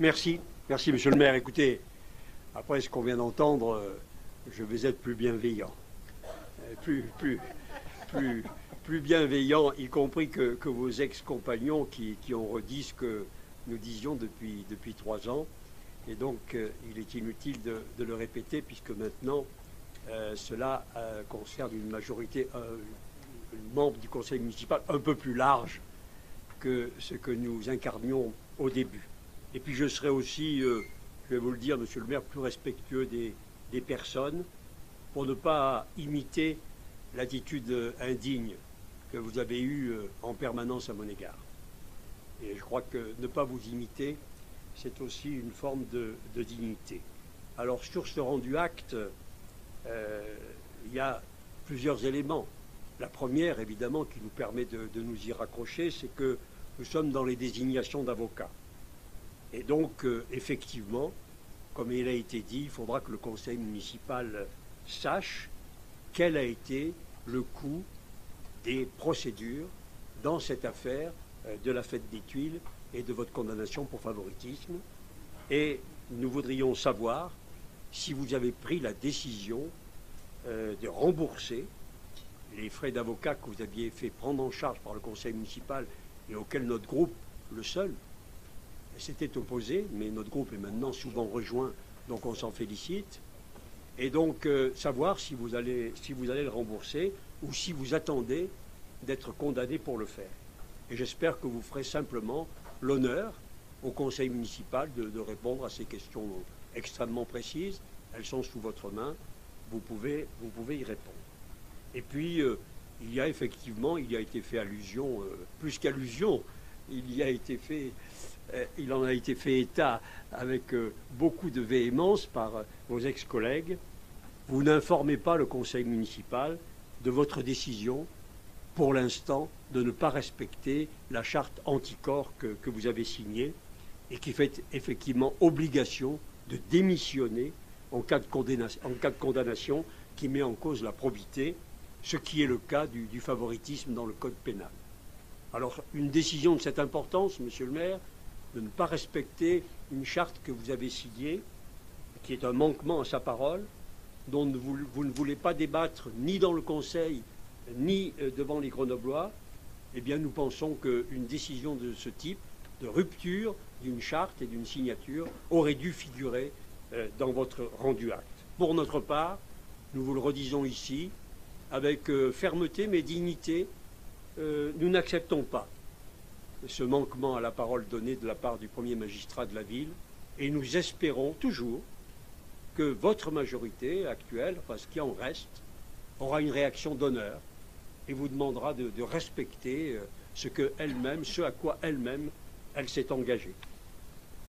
Merci, merci Monsieur le maire. Écoutez, après ce qu'on vient d'entendre, je vais être plus bienveillant. Plus, plus bienveillant, y compris que vos ex-compagnons qui ont redit ce que nous disions depuis 3 ans. Et donc, il est inutile de le répéter, puisque maintenant, cela concerne une majorité, membre du conseil municipal un peu plus large que ce que nous incarnions au début. Et puis je serai aussi, je vais vous le dire, monsieur le maire, plus respectueux des personnes pour ne pas imiter l'attitude indigne que vous avez eue en permanence à mon égard. Et je crois que ne pas vous imiter, c'est aussi une forme de dignité. Alors sur ce rendu acte, il y a plusieurs éléments. La première, évidemment, qui nous permet de nous y raccrocher, c'est que nous sommes dans les désignations d'avocats. Et donc, effectivement, comme il a été dit, il faudra que le conseil municipal sache quel a été le coût des procédures dans cette affaire de la fête des Tuiles et de votre condamnation pour favoritisme. Et nous voudrions savoir si vous avez pris la décision de rembourser les frais d'avocat que vous aviez fait prendre en charge par le conseil municipal et auquel notre groupe, le seul, s'était opposé, mais notre groupe est maintenant souvent rejoint, donc on s'en félicite. Et donc savoir si vous allez le rembourser ou si vous attendez d'être condamné pour le faire. Et j'espère que vous ferez simplement l'honneur au conseil municipal de répondre à ces questions extrêmement précises. Elles sont sous votre main, vous pouvez y répondre. Et puis, il a été fait allusion, plus qu'allusion, il en a été fait état avec beaucoup de véhémence par vos ex-collègues. Vous n'informez pas le conseil municipal de votre décision, pour l'instant, de ne pas respecter la charte anticorps que vous avez signée et qui fait effectivement obligation de démissionner en cas de condamnation qui met en cause la probité, ce qui est le cas du favoritisme dans le code pénal. Alors, une décision de cette importance, monsieur le maire, de ne pas respecter une charte que vous avez signée, qui est un manquement à sa parole, dont vous ne voulez pas débattre ni dans le Conseil, ni devant les Grenoblois, eh bien nous pensons qu'une décision de ce type, de rupture d'une charte et d'une signature, aurait dû figurer dans votre rendu acte. Pour notre part, nous vous le redisons ici, avec fermeté mais dignité, nous n'acceptons pas ce manquement à la parole donnée de la part du premier magistrat de la ville, et nous espérons toujours que votre majorité actuelle, enfin ce qui en reste, aura une réaction d'honneur et vous demandera de respecter ce à quoi elle-même, elle s'est engagée.